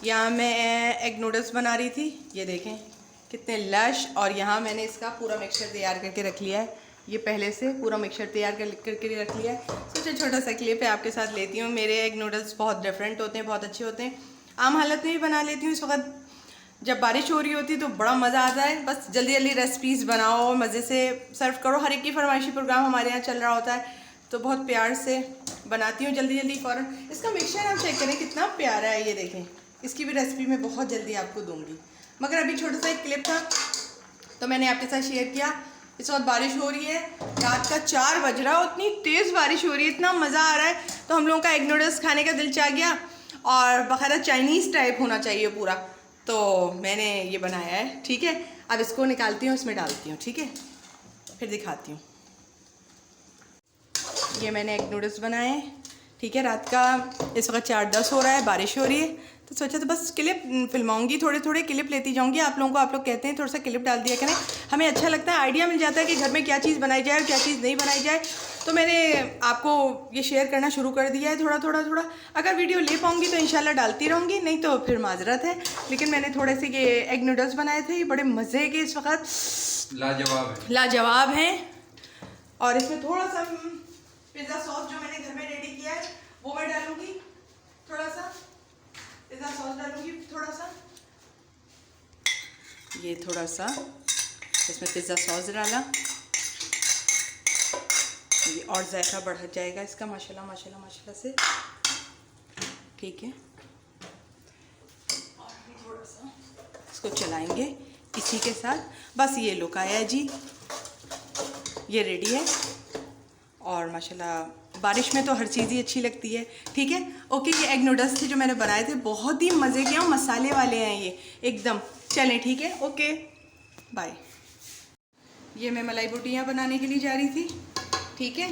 यहाँ मैं egg noodles बना रही थी, ये देखें कितने लश। और यहाँ मैंने इसका पूरा मिक्सचर तैयार करके रख लिया है, ये पहले से पूरा मिक्सचर तैयार करके रख लिया है। सोचा छोटा सा क्लिप है आपके साथ लेती हूँ। मेरे एग नूडल्स बहुत डिफरेंट होते हैं, बहुत अच्छे होते हैं। आम हालत में भी बना लेती हूँ, इस वक्त जब बारिश हो रही होती है तो बड़ा मज़ा आता है। बस जल्दी जल्दी रेसिपीज़ बनाओ और मज़े से सर्व करो। हर एक की फरमाइशी प्रोग्राम हमारे यहाँ चल रहा होता है, तो बहुत प्यार से बनाती हूँ जल्दी जल्दी फ़ौरन। इसका मिक्सचर आप चेक करें कितना प्यारा है, ये देखें। इसकी भी रेसिपी मैं बहुत जल्दी आपको दूंगी, मगर अभी छोटा सा एक क्लिप था तो मैंने आपके साथ शेयर किया। इस वक्त बारिश हो रही है, रात का 4 बज रहा है, उतनी तेज़ बारिश हो रही है, इतना मज़ा आ रहा है। तो हम लोगों का एग नूडल्स खाने का दिल चाह गया और बाकायदा चाइनीज़ टाइप होना चाहिए पूरा, तो मैंने ये बनाया है। ठीक है, अब इसको निकालती हूँ, इसमें डालती हूँ, ठीक है, फिर दिखाती हूँ। ये मैंने एग नूडल्स बनाए हैं, ठीक है। रात का इस वक्त 4:10 हो रहा है, बारिश हो रही है, तो सोचा तो बस क्लिप फिल्माऊंगी, थोड़े थोड़े क्लिप लेती जाऊंगी आप लोगों को। आप लोग कहते हैं थोड़ा सा क्लिप डाल दिया करें, हमें अच्छा लगता है, आइडिया मिल जाता है कि घर में क्या चीज़ बनाई जाए और क्या चीज़ नहीं बनाई जाए। तो मैंने आपको ये शेयर करना शुरू कर दिया है थोड़ा थोड़ा। अगर वीडियो ले पाऊंगी तो इंशाल्लाह डालती रहूँगी, नहीं तो फिर माजरत है। लेकिन मैंने थोड़े से ये एग नूडल्स बनाए थे, ये बड़े मज़े के इस वक्त लाजवाब हैं। और इसमें थोड़ा सा पिज़्ज़ा सॉस जो मैंने घर में रेडी किया है वो मैं डालूंगी, थोड़ा सा पिज़्ज़ा सॉस डालूंगी, थोड़ा सा ये थोड़ा सा इसमें पिज़्ज़ा सॉस डाला, ये और जायका बढ़ जाएगा इसका माशाल्लाह माशाल्लाह माशाल्लाह से, ठीक है। और थोड़ा सा इसको चलाएंगे इसी के साथ। बस ये लुक आया है जी, ये रेडी है। और माशाल्लाह बारिश में तो हर चीज़ ही अच्छी लगती है, ठीक है। ओके, ये एग नूडल्स थे जो मैंने बनाए थे, बहुत ही मज़े के और मसाले वाले हैं ये एकदम। चलें ठीक है, ओके बाय। ये मैं मलाई बोटियाँ बनाने के लिए जा रही थी, ठीक है।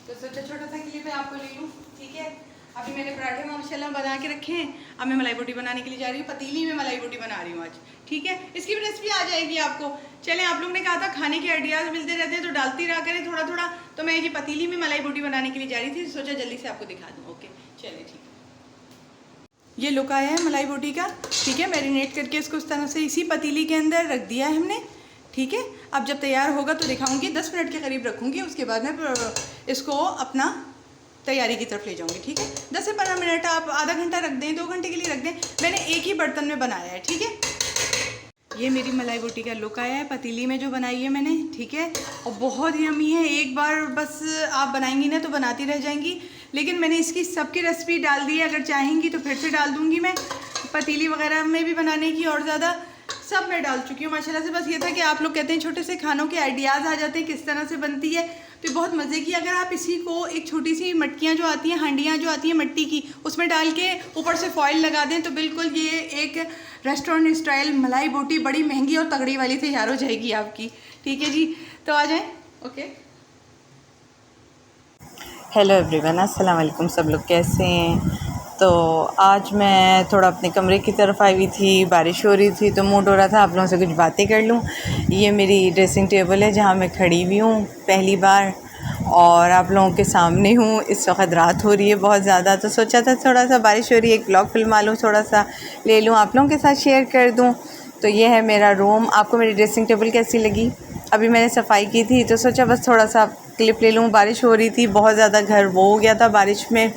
तो सोचा छोटा सा क्लिप है आपको ले लूँ, ठीक है। अभी मैंने पराठे माशाल्लाह बना के रखे हैं, अब मैं मलाई बोटी बनाने के लिए जा रही हूँ। पतीली में मलाई बोटी बना रही हूँ आज, ठीक है। इसकी भी रेसिपी आ जाएगी आपको। चलें, आप लोग ने कहा था खाने के आइडियाज़ मिलते रहते हैं तो डालती रहा करें थोड़ा थोड़ा, तो मैं ये पतीली में मलाई बोटी बनाने के लिए जा रही थी, सोचा जल्दी से आपको दिखा दूँ। ओके चलिए ठीक है। ये लुक आया है मलाई बोटी का, ठीक है। मैरिनेट करके इसको इस तरह से इसी पतीली के अंदर रख दिया है हमने, ठीक है। अब जब तैयार होगा तो दिखाऊंगी, 10 मिनट के करीब रखूँगी, उसके बाद मैं इसको अपना तैयारी की तरफ ले जाऊंगी, ठीक है। 10 से 15 मिनट, आप आधा घंटा रख दें, 2 घंटे के लिए रख दें। मैंने एक ही बर्तन में बनाया है, ठीक है। ये मेरी मलाई बोटी का लुक आया है पतीली में जो बनाई है मैंने, ठीक है। और बहुत यम्मी है, एक बार बस आप बनाएंगी ना तो बनाती रह जाएंगी। लेकिन मैंने इसकी सबकी रेसिपी डाल दी है, अगर चाहेंगी तो फिर से डाल दूँगी मैं। पतीली वगैरह में भी बनाने की और ज़्यादा सब मैं डाल चुकी हूँ माशाल्लाह से। बस ये था कि आप लोग कहते हैं छोटे से खानों के आइडियाज़ आ जाते हैं किस तरह से बनती है, तो बहुत मज़े की। अगर आप इसी को एक छोटी सी मटकियाँ जो आती हैं, हांडियाँ जो आती हैं मिट्टी की, उसमें डाल के ऊपर से फॉइल लगा दें तो बिल्कुल ये एक रेस्टोरेंट स्टाइल मलाई बोटी बड़ी महंगी और तगड़ी वाली तैयार हो जाएगी आपकी, ठीक है जी। तो आ जाएँ, ओके। हेलो एवरीवन, अस्सलाम वालेकुम। सब लोग कैसे हैं? तो आज मैं थोड़ा अपने कमरे की तरफ आई हुई थी, बारिश हो रही थी तो मूड हो रहा था आप लोगों से कुछ बातें कर लूँ। ये मेरी ड्रेसिंग टेबल है जहाँ मैं खड़ी हुई हूँ पहली बार, और आप लोगों के सामने हूँ। इस वक्त रात हो रही है बहुत ज़्यादा, तो सोचा था थोड़ा सा बारिश हो रही है, एक ब्लॉग फिल्मा लूँ, थोड़ा सा ले लूँ, आप लोगों के साथ शेयर कर दूँ। तो ये है मेरा रूम। आपको मेरी ड्रेसिंग टेबल कैसी लगी? अभी मैंने सफाई की थी तो सोचा बस थोड़ा सा क्लिप ले लूँ। बारिश हो रही थी बहुत ज़्यादा, घर वो हो गया था बारिश में,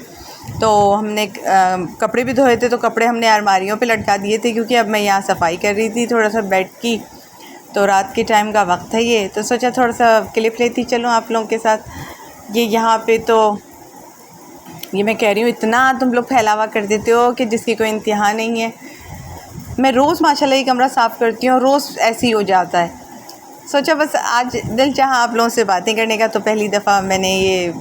तो हमने कपड़े भी धोए थे तो कपड़े हमने अलमारियों पे लटका दिए थे, क्योंकि अब मैं यहाँ सफाई कर रही थी थोड़ा सा बेड की। तो रात के टाइम का वक्त है ये, तो सोचा थोड़ा सा क्लिप लेती चलो आप लोगों के साथ। ये यहाँ पे तो ये मैं कह रही हूँ इतना तुम लोग फैलावा कर देते हो कि जिसकी कोई इंतहा नहीं है। मैं रोज़ माशाल्लाह ये कमरा साफ़ करती हूँ, रोज़ ऐसे ही हो जाता है। सोचा बस आज दिल चाहा आप लोगों से बातें करने का, तो पहली दफ़ा मैंने ये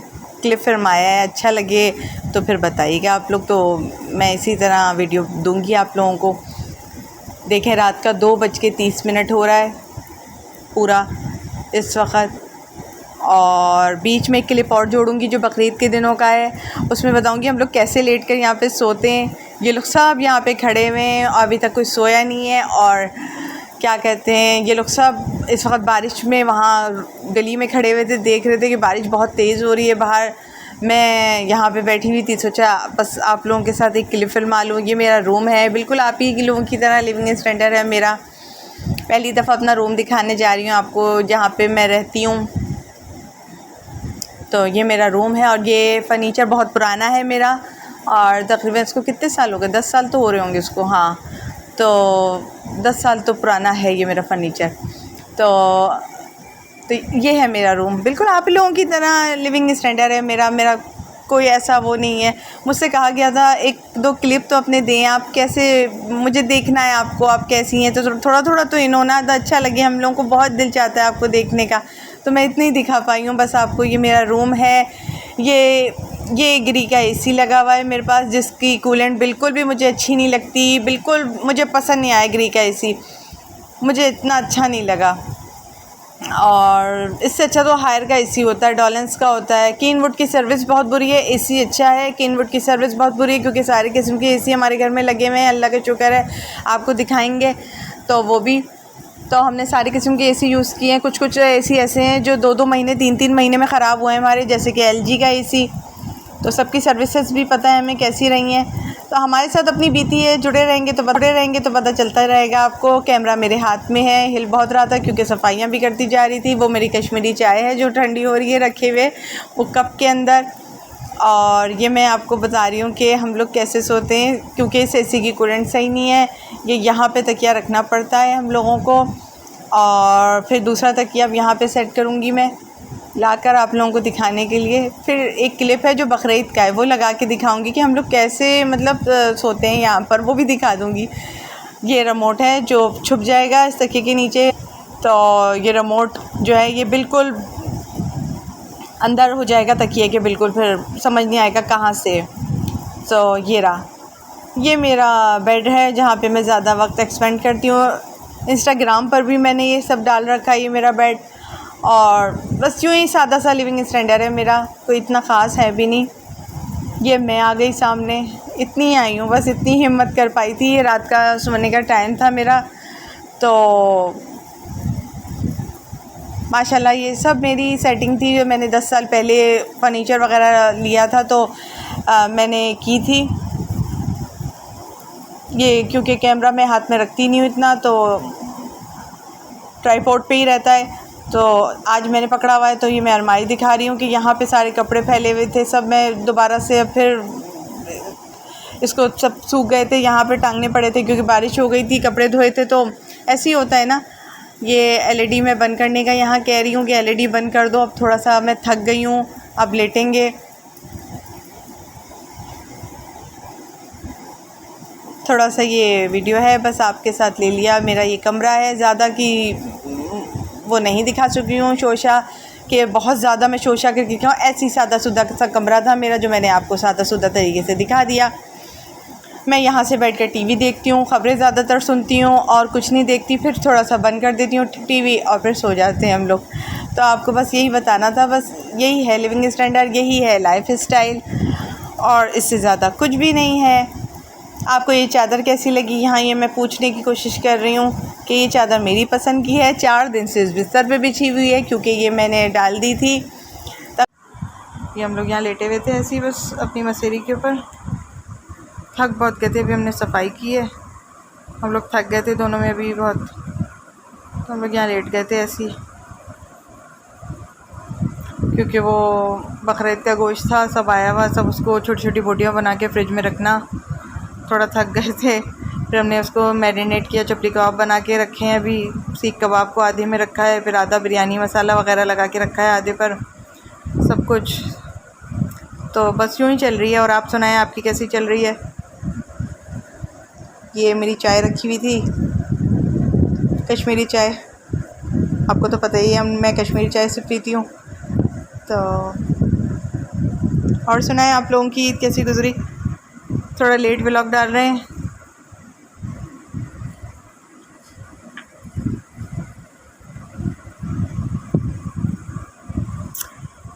क्लिप फरमाया है। अच्छा लगे तो फिर बताइएगा आप लोग, तो मैं इसी तरह वीडियो दूंगी आप लोगों को। देखें रात का 2:30 हो रहा है पूरा इस वक्त, और बीच में एक क्लिप और जोड़ूंगी जो बकरीद के दिनों का है, उसमें बताऊंगी हम लोग कैसे लेट कर यहाँ पे सोते हैं। ये लोग सब यहाँ पे खड़े हुए हैं और अभी तक कोई सोया नहीं है, और क्या कहते हैं ये लोग सब इस वक्त बारिश में वहाँ गली में खड़े हुए थे, देख रहे थे कि बारिश बहुत तेज़ हो रही है बाहर। मैं यहाँ पे बैठी हुई थी, सोचा बस आप लोगों के साथ एक क्लिप फिल्मा लूँ। ये मेरा रूम है, बिल्कुल आप ही के लोगों की तरह लिविंग स्टैंडर्ड है मेरा। पहली दफ़ा अपना रूम दिखाने जा रही हूँ आपको, जहाँ पे मैं रहती हूँ। तो ये मेरा रूम है और ये फ़र्नीचर बहुत पुराना है मेरा, और तकरीबन इसको कितने साल हो गए, 10 साल तो हो रहे होंगे इसको। हाँ, तो 10 साल तो पुराना है ये मेरा फ़र्नीचर। तो ये है मेरा रूम, बिल्कुल आप ही लोगों की तरह लिविंग स्टैंडर्ड है मेरा कोई ऐसा वो नहीं है। मुझसे कहा गया था एक दो क्लिप तो अपने दें, आप कैसे, मुझे देखना है आपको, आप कैसी हैं। तो थोड़ा थोड़ा तो इन्होंने तो अच्छा लगे, हम लोगों को बहुत दिल चाहता है आपको देखने का, तो मैं इतना ही दिखा पाई हूँ बस आपको। ये मेरा रूम है, ये ग्री का एसी लगा हुआ है मेरे पास, जिसकी कूलेंट बिल्कुल भी मुझे अच्छी नहीं लगती, बिल्कुल मुझे पसंद नहीं आया ग्री का एसी, मुझे इतना अच्छा नहीं लगा। और इससे अच्छा तो हायर का एसी होता है, डॉलेंस का होता है। केनवुड की सर्विस बहुत बुरी है, एसी अच्छा है, केनवुड की सर्विस बहुत बुरी है, क्योंकि सारे किस्म के एसी हमारे घर में लगे हुए हैं, अल्लाह का शुक्र है। आपको दिखाएंगे तो वो भी, तो हमने सारे किस्म के एसी यूज़ किए हैं। कुछ एसी ऐसे हैं जो 2-2 महीने 3-3 महीने में ख़राब हुए हैं हमारे, जैसे कि LG का एसी। तो सबकी सर्विसेज भी पता है हमें कैसी रही हैं। तो हमारे साथ अपनी बीती है, जुड़े रहेंगे तो पता चलता रहेगा आपको। कैमरा मेरे हाथ में है, हिल बहुत रहा था क्योंकि सफाइयाँ भी करती जा रही थी। वो मेरी कश्मीरी चाय है जो ठंडी हो रही है रखे हुए वो कप के अंदर। और ये मैं आपको बता रही हूँ कि हम लोग कैसे सोते हैं, क्योंकि इस एसी की कूलेंट सही नहीं है। ये यहाँ पे तकिया रखना पड़ता है हम लोगों को, और फिर दूसरा तकिया अब यहाँ पे सेट करूँगी मैं लाकर आप लोगों को दिखाने के लिए। फिर एक क्लिप है जो बकरीद का है, वो लगा के दिखाऊंगी कि हम लोग कैसे मतलब सोते हैं यहाँ पर, वो भी दिखा दूँगी। ये रिमोट है जो छुप जाएगा इस तकिए के नीचे। तो ये रिमोट जो है ये बिल्कुल अंदर हो जाएगा तकिए के, बिल्कुल फिर समझ नहीं आएगा कहाँ से। तो ये रहा, ये मेरा बेड है जहाँ पे मैं ज़्यादा वक्त एक्सपेंड करती हूँ। इंस्टाग्राम पर भी मैंने ये सब डाल रखा है, ये मेरा बेड। और बस यूँ ही सादा सा लिविंग स्टैंडर्ड है मेरा, कोई इतना ख़ास है भी नहीं। ये मैं आ गई सामने, इतनी ही आई हूँ, बस इतनी हिम्मत कर पाई थी। ये रात का सोने का टाइम था मेरा, तो माशाल्लाह ये सब मेरी सेटिंग थी जो मैंने 10 साल पहले फ़र्नीचर वगैरह लिया था तो मैंने की थी ये, क्योंकि कैमरा मैं हाथ में रखती नहीं हूँ इतना, तो ट्राईपोड पे ही रहता है। तो आज मैंने पकड़ा हुआ है, तो ये मैं अलमारी दिखा रही हूँ कि यहाँ पे सारे कपड़े फैले हुए थे, सब मैं दोबारा से फिर इसको सब सूख गए थे, यहाँ पे टांगने पड़े थे क्योंकि बारिश हो गई थी, कपड़े धोए थे। तो ऐसे ही होता है ना। ये LED में बंद करने का यहाँ कह रही हूँ कि LED बंद कर दो, अब थोड़ा सा मैं थक गई हूँ, अब लेटेंगे। थोड़ा सा ये वीडियो है बस आपके साथ ले लिया। मेरा ये कमरा है, ज़्यादा की वो नहीं दिखा चुकी हूँ शोशा, कि बहुत ज़्यादा मैं शोशा करके दिखाऊँ। ऐसी सादा सुदा सा कमरा था मेरा जो मैंने आपको सादा सुदा तरीके से दिखा दिया। मैं यहाँ से बैठकर टीवी देखती हूँ, ख़बरें ज़्यादातर सुनती हूँ और कुछ नहीं देखती, फिर थोड़ा सा बंद कर देती हूँ टीवी और फिर सो जाते हैं हम लोग। तो आपको बस यही बताना था, बस यही है लिविंग स्टैंडर्ड, यही है लाइफ स्टाइल, और इससे ज़्यादा कुछ भी नहीं है। आपको ये चादर कैसी लगी, यहाँ ये मैं पूछने की कोशिश कर रही हूँ कि ये चादर मेरी पसंद की है, 4 दिन से इस बिस्तर पे बिछी हुई है क्योंकि ये मैंने डाल दी थी। तब ये हम लोग यहाँ लेटे हुए थे ऐसे ही बस अपनी मसेरी के ऊपर, थक बहुत गए थे। अभी हमने सफाई की है, हम लोग थक गए थे दोनों में अभी बहुत, तो हम लोग यहाँ लेट गए थे ऐसे ही, क्योंकि वो बकरीद का गोश्त था, सब आया हुआ, सब उसको छोटी छोटी बोटियाँ बना के फ्रिज में रखना, थोड़ा थक गए थे। फिर हमने उसको मैरिनेट किया, चपली कबाब बना के रखे हैं, अभी सीख कबाब को आधे में रखा है, फिर आधा बिरयानी मसाला वगैरह लगा के रखा है आधे पर, सब कुछ। तो बस यूँ ही चल रही है। और आप सुनाएं, आपकी कैसी चल रही है? ये मेरी चाय रखी हुई थी, कश्मीरी चाय, आपको तो पता ही है मैं कश्मीरी चाय से पीती हूँ। तो और सुनाएं, आप लोगों की ईद कैसी गुजरी? थोड़ा लेट व्लॉग डाल रहे हैं।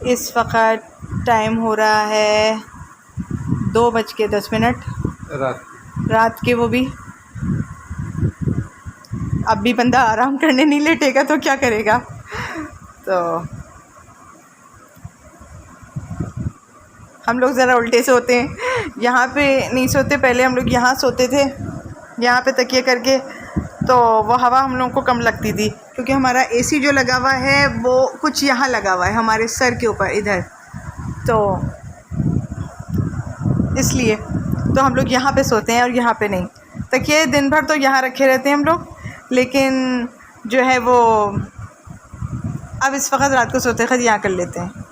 इस वक्त टाइम हो रहा है 2:10 रात के, वो भी अब भी बंदा आराम करने नहीं लेटेगा तो क्या करेगा। तो हम लोग ज़रा उल्टे सोते हैं, यहाँ पे नहीं सोते। पहले हम लोग यहाँ सोते थे, यहाँ पे तकिए करके, तो वो हवा हम लोगों को कम लगती थी, क्योंकि हमारा एसी जो लगा हुआ है वो कुछ यहाँ लगा हुआ है हमारे सर के ऊपर इधर, तो इसलिए तो हम लोग यहाँ पे सोते हैं और यहाँ पे नहीं। तकिए दिन भर तो यहाँ रखे रहते हैं हम लोग, लेकिन जो है वो अब इस वक्त रात को सोते वक्त यहाँ कर लेते हैं।